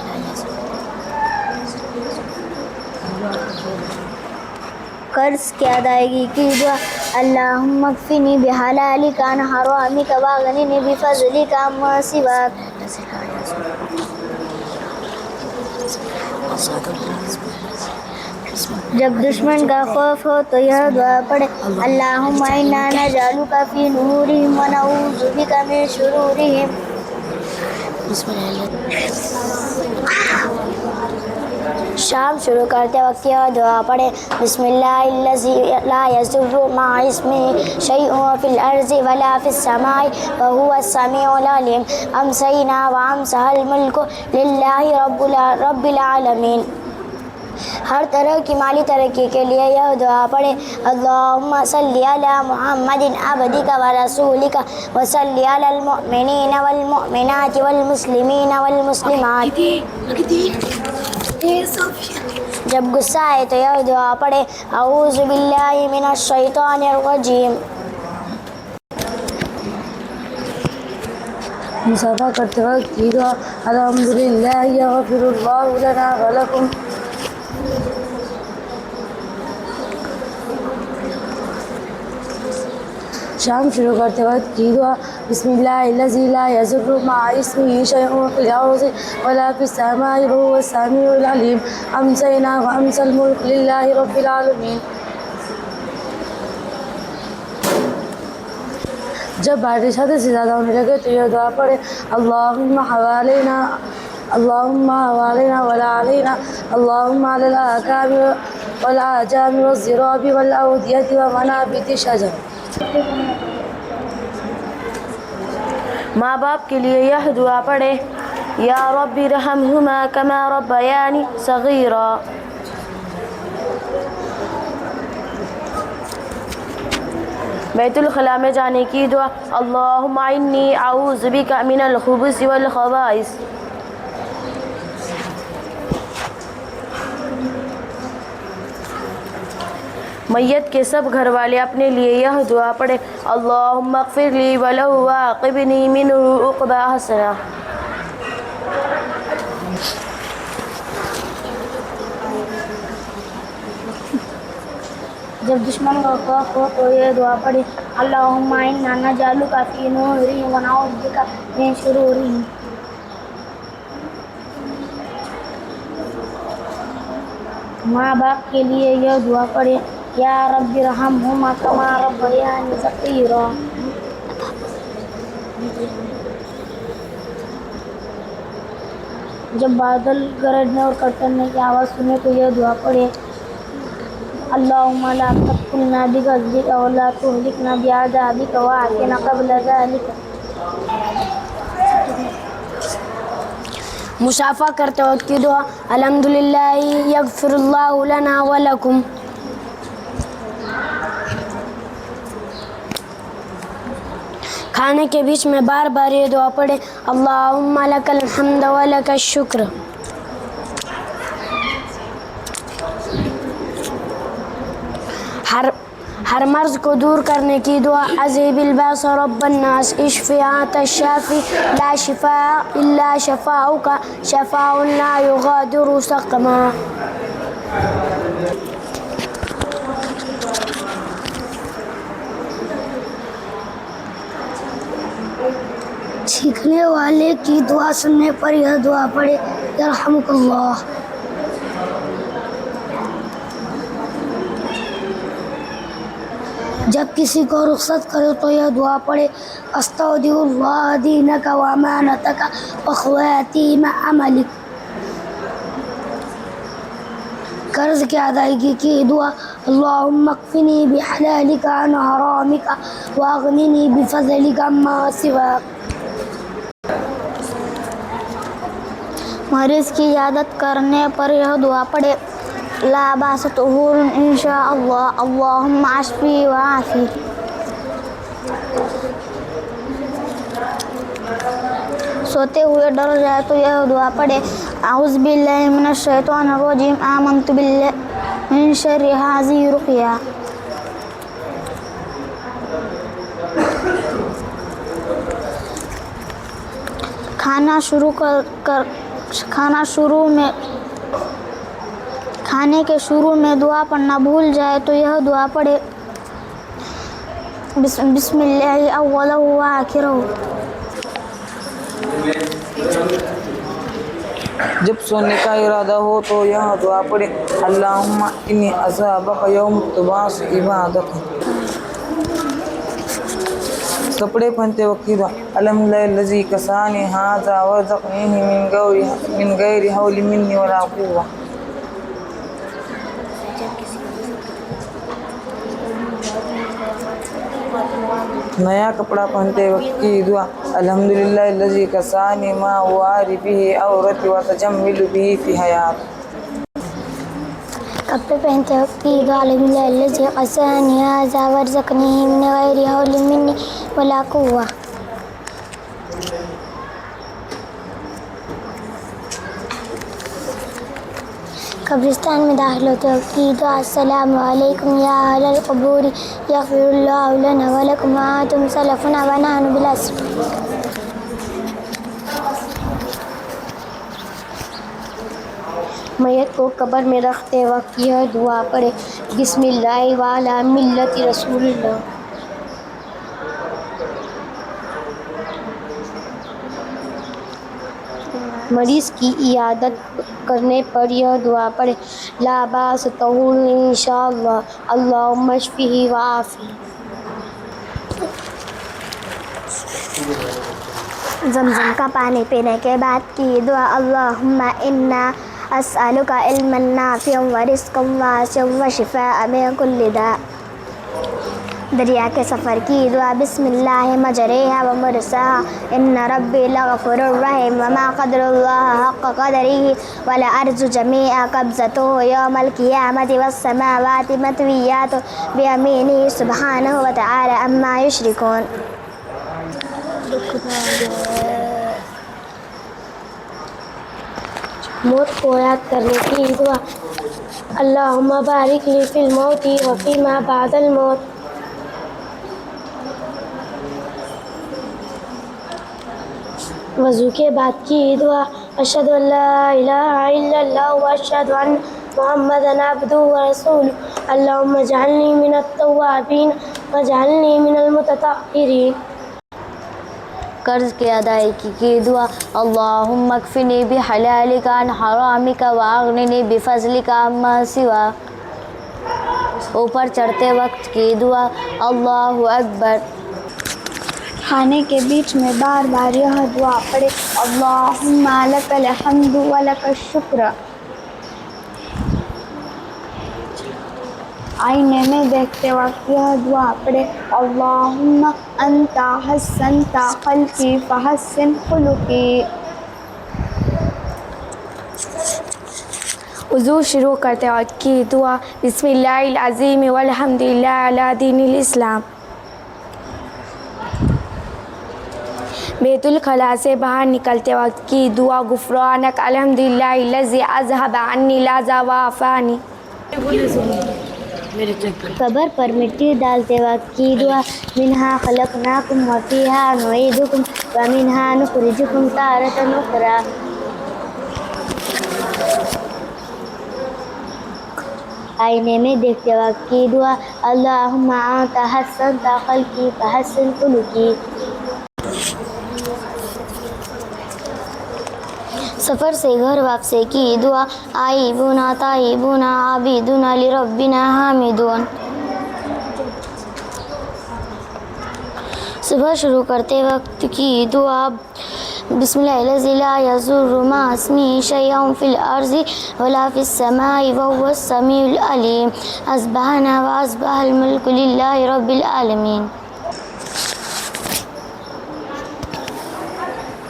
قرض کی ادائیگی کی دعا اللہم اکفنی بحلالک عن حرامک واغننی بفضلک عمن سواک۔ جب دشمن کا خوف ہو تو یہ دعا پڑھے اللہم انا نجعلک فی نحورہم ونعوذ بک من شرورہم۔ شام شروع کرتے وقت یہ دعا پڑھے بسم اللہ الذی لا یضر مع اسمہ شیء فی الارض ولا فی السماء وہو السمیع العلیم امسینا وامسح الملک للہ رب العالمین۔ ہر طرح کی مالی ترقی کے لیے یہ دعا پڑھے اللہم صلی علی محمد عبدک ورسولک وصلی علی المؤمنین والمؤمنات والمسلمین والمسلمات۔ جب غصہ آئے تو یہ دعا پڑھے اعوذ باللہ من الشیطان الرجیم۔ مصافحہ کرتے وقت کی دعا الحمدللہ یغفر اللہ لنا ولکم۔ شام شروع کرتے وقت کی دعا بسم اللہ الذی لا یضر مع اسمہ شیء فی الارض ولا فی السماء وہو السمیع العلیم امسینا وامسی الملک للہ رب العالمین۔ جب بارش حد سے زیادہ ہونے لگے تو یہ دعا پڑھے اللہم حوالینہ ولا علینا اللہم علی الاحکام والآجام والزراب والأودية ومنابت الشجر. ماں باپ کے لیے یہ دعا پڑھے، یا رب ارحمہما کما ربیانی صغیرا. بیت الخلاء میں جانے کی دعا، اللہم انی اعوذ بک من الخبث والخبائث. میت کے سب گھر والے اپنے لیے یہ دعا پڑھے، اللہم اغفر لی ولہ وعاقبنی منہ عقبا حسنہ. جب دشمن کا خوف ہو تو یہ دعا پڑھے، اللہم انا نجعلک فی نحورہم ونعوذ بک من شرورہم. ماں باپ کے لیے یہ دعا پڑھے، یا رب ارحمہما کما ربیانی صغیرا. جب بادل گرجنے اور کڑکنے کی آواز سنے تو یہ دعا پڑھے، اللہم لا تقتلنا بغضبک ولا تہلکنا بعذابک وآتنا قبل ذلک. مصافحہ کرتے وقت کی دعا، الحمدللہ یغفر اللہ لنا ولکم. کھانے کے بیچ میں بار بار یہ دعا پڑھے، اللہم لک الحمد ولک الشکر. ہر مرض کو دور کرنے کی دعا، اذہب الباس رب الناس اشف انت الشافی لا شفاء الا شفاؤک شفاء لا یغادر سقما. چھینکنے والے کی دعا سننے پر یہ دعا پڑھے، یرحمک اللہ. جب کسی کو رخصت کرے تو یہ دعا پڑھے، استودع اللہ دینک و امانتک و خواتیم عملک. قرض کی ادائیگی کی دعا، اللہم اکفنی بحلالک عن حرامک واغننی بفضلک عما سواک. مریض کی عیادت کرنے پر یہ دعا پڑھے، لا باس طہور انشاء اللہ اللہم اشفی وعافی. سوتے ہوئے ڈر جائے تو یہ دعا پڑھے، اعوذ باللہ من الشیطان الرجیم آمنت باللہ من شر ھذہ رقیہ. کھانے کے شروع میں دعا پڑھنا بھول جائے تو یہ دعا پڑھے، بسم اللہ اولہ و آخرہ. جب سونے کا ارادہ ہو تو یہ دعا پڑھے، اللہم انی اصابک یوم تبعث عبادک. کپڑے پہنتے وقت کی دعا، الحمدللہ الذی کسانی ھذا ورزقنیہ من غیر حول منی ولا قوہ. نیا کپڑا پہنتے وقت کی دعا، الحمدللہ الذی کسانی ما واری بہ عورتی وتجمل بہ فی حیات. کپڑے پہنتے وقت کی دعا، الحمدللہ الذی کسانی ھذا ورزقنیہ من غیر حول منی ولا قوہ. قبرستان میں داخل ہوتے وقت کی دعا، السلام علیکم یا اہل القبور یغفر اللہ لنا ولکم وانتم سلفنا ونحن بالاسر. میت کو قبر میں رکھتے وقت یہ دعا پڑھے، بسم اللہ وعلی ملت رسول اللہ. مریض کی عیادت کرنے پر یہ دعا پڑھے، لا باس طہور انشاء اللہ اللہم اشفہ وعافی. زمزم کا پانی پینے کے بعد کی دعا، اللہم انا أسألك علما نافعا ورزقا واسعا وشفاء من كل داء. دریا کے سفر کی دعا بسم اللہ مجریہا و مرساہا ان ربی لغفور الرحیم وما قدر اللہ حق قدرہ والارض جمیعا قبضتہ یوم القیامت والسماوات مطویات بیمینہ سبحانہ وتعالی اما یشرکون. موت کو یاد کرنے کی دعا اللہم بارک لی فی الموت و فیما بعد الموت. وضو کے بعد کی دعا اشہد ان لا الہ الا اللہ و اشہد ان محمدًا عبدہ و رسولہ اللہم اجعلنی من التوابین واجعلنی من المتطہرین. قرض کی ادائیگی کی دعا اللہم اکفنی بحلالک عن حرامک واغننی بفضلک عما سوا. اوپر چڑھتے وقت کی دعا اللہ اکبر. کھانے کے بیچ میں بار بار یہ دعا پڑھے اللہم لک الحمد و لک الشکر. آئینے میں دیکھتے وقت یہ دعا پڑھے اللہم انت حسنت خلقی فحسن خلقی. وضو شروع کرتے وقت کی دعا بسم اللہ العظیم والحمد للہ علی دین الاسلام. بیت الخلاء سے باہر نکلتے وقت کی دعا غفرانک الحمدللہ الذی اذھب عنی الاذی وعافانی. قبر پر مٹی ڈالتے وقت کی دعا منہا خلقناکم وفیہا نعیدکم ومنہا نخرجکم تارۃ اخری. آئینے میں دیکھتے وقت کی دعا اللہم انت حسنت خلقی فحسن خلقی. سفر سے گھر واپسی کی دعا آئیبونا تائیبونا عابدونا لربنا حامدون. صبح شروع کرتے وقت کی دعا بسم اللہ الذی لا یضر مع اسمہ شیء فی الارض ولا فی السماء وهو السمیع العلیم. اصبحنا واصبح الملک للہ رب العالمین.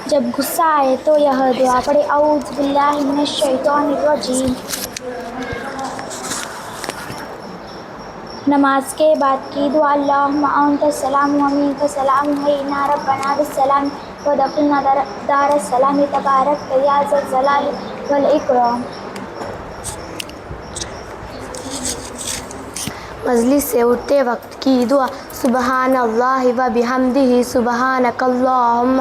جب غصہ آئے تو یہ دعا پڑھے اعوذ باللہ من الشیطان الرجیم. نماز کے بعد کی دعا اللہم انت السلام و منک السلام حینا ربنا بالسلام ودخلنا دار السلام تبارک یا ذا الجلال والاکرام. مجلس سے اٹھتے وقت کی دعا سبحان اللہ و بحمدہ سبحانک اللہم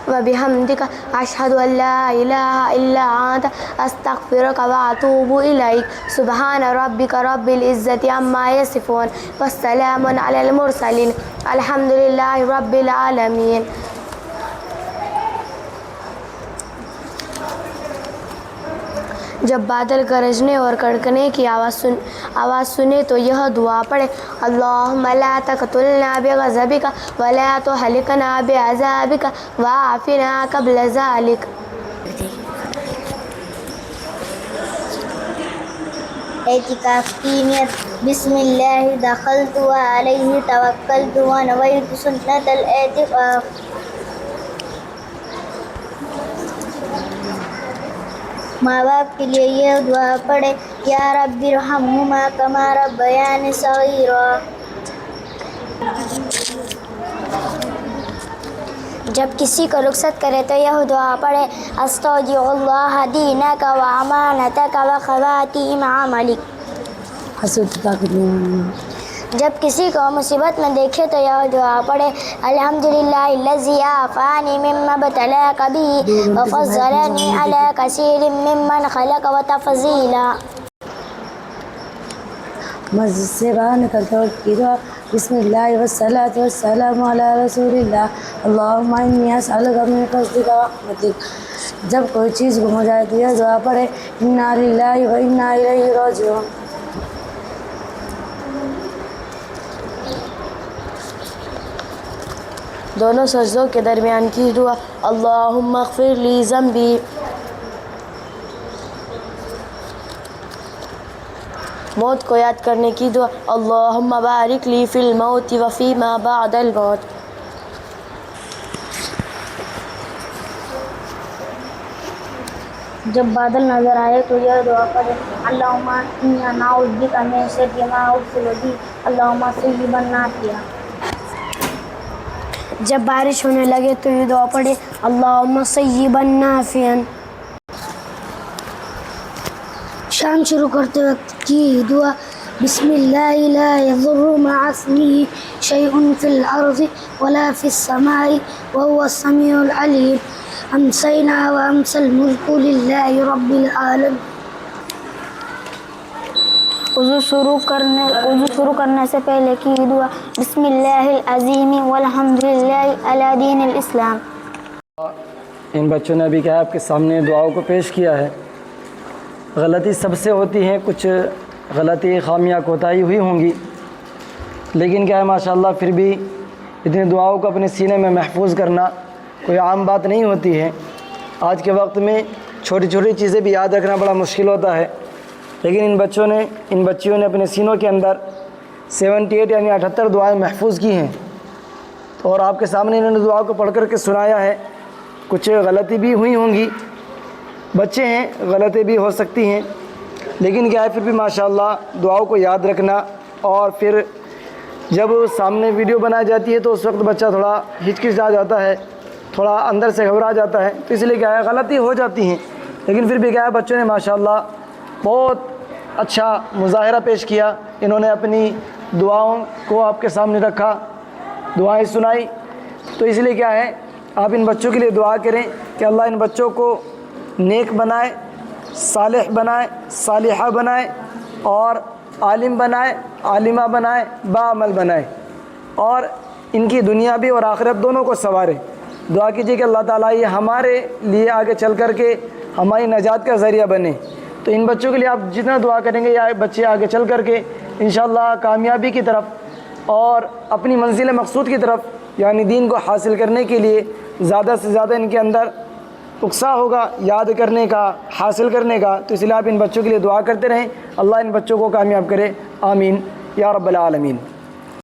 و بحمدک اشہد ان لا الہ الا انت استغفرک و اتوب الیک. سبحان ربک رب العزت عما یصفون والسلام علی المرسلین الحمد للہ رب العالمین. جب بادل گرجنے اور کڑکنے کی آواز سنے تو یہ دعا پڑھے اللہم لا تقتلنا بغضبک ولا تہلکنا بعذابک وعافنا قبل ذلک. اعتکاف کی نیت بسم اللہ دخلت وعلیہ توکلت ونویت سنت الاعتکاف. ماں باپ کے لیے یہ دعا پڑھے یا رب ارحمہما کما ربیانی صغیرا. جب کسی کو رخصت کرے تو یہ دعا پڑھے استودع اللہ دینک و امانتک و خواتیم عملک. جب کسی کو مصیبت میں دیکھے تو یہ دعا پڑھے الحمدللہ الذی عافانی مما ابتلاک بہ وفضلنی علی کثیر ممن خلق وتفضیلا. مسجد سے باہر نکلتے وقت کی دعا بسم اللہ والصلاة والسلام علی رسول اللہ اللہم انی اسألک من فضلک و رحمتک. جب کوئی چیز گم ہو جائے تو یہ دعا پڑھے انا للہ و انا الیہ راجعون. دونوں سجدوں کے درمیان کی دعا اللہم اغفر لی ذنبی. موت کو یاد کرنے کی دعا اللہم بارک لی فی الموت وفی ما بعد الموت. جب بادل نظر آئے تو یہ دعا کرے اللہم انا نعوذ بک من شر ما ارسل بہ اللہم صیبا نافعا. جب بارش ہونے لگے تو یہ دعا پڑھے اللہم صیبا نافعا. شام شروع کرتے وقت کی دعا بسم اللہ لا یضر مع اسمہ شیء فی الارض ولا فی السماء وهو السمیع العلیم. امسینا وامسی الملک للہ رب العالمین. وضو شروع کرنے سے پہلے کی دعا بسم اللہ العظیم والحمد للہ علی دین الاسلام. ان بچوں نے ابھی کیا ہے آپ کے سامنے دعاؤں کو پیش کیا ہے. غلطی سب سے ہوتی ہیں, کچھ غلطی خامیاں کوتاہی ہوئی ہوں گی, لیکن کیا ہے ماشاءاللہ پھر بھی اتنی دعاؤں کو اپنے سینے میں محفوظ کرنا کوئی عام بات نہیں ہوتی ہے. آج کے وقت میں چھوٹی چھوٹی چیزیں بھی یاد رکھنا بڑا مشکل ہوتا ہے, لیکن ان بچیوں نے اپنے سینوں کے اندر 78 یعنی 78 دعائیں محفوظ کی ہیں. اور آپ کے سامنے انہوں نے دعا کو پڑھ کر کے سنایا ہے. کچھ غلطی بھی ہوئی ہوں گی, بچے ہیں غلطی بھی ہو سکتی ہیں, لیکن کیا ہے پھر بھی ماشاءاللہ دعاؤں کو یاد رکھنا. اور پھر جب سامنے ویڈیو بنائی جاتی ہے تو اس وقت بچہ تھوڑا ہچکچا جاتا ہے, تھوڑا اندر سے گھبرا جاتا ہے, تو اس لیے کیا ہے غلطی ہو جاتی ہیں, لیکن پھر بھی کیا ہے بچوں نے ماشاءاللہ بہت اچھا مظاہرہ پیش کیا. انہوں نے اپنی دعاؤں کو آپ کے سامنے رکھا, دعائیں سنائی. تو اس لیے کیا ہے آپ ان بچوں کے لیے دعا کریں کہ اللہ ان بچوں کو نیک بنائے, صالح بنائے, صالحہ بنائے, اور عالم بنائے, عالمہ بنائے, باعمل بنائے, اور ان کی دنیا بھی اور آخرت دونوں کو سنوارے. دعا کیجیے کہ اللہ تعالیٰ یہ ہمارے لیے آگے چل کر کے ہماری نجات کا ذریعہ بنے. تو ان بچوں کے لیے آپ جتنا دعا کریں گے یہ بچے آگے چل کر کے انشاءاللہ کامیابی کی طرف اور اپنی منزل مقصود کی طرف یعنی دین کو حاصل کرنے کے لیے زیادہ سے زیادہ ان کے اندر اکسا ہوگا یاد کرنے کا, حاصل کرنے کا. تو اس لیے آپ ان بچوں کے لیے دعا کرتے رہیں, اللہ ان بچوں کو کامیاب کرے, آمین یا رب العالمین.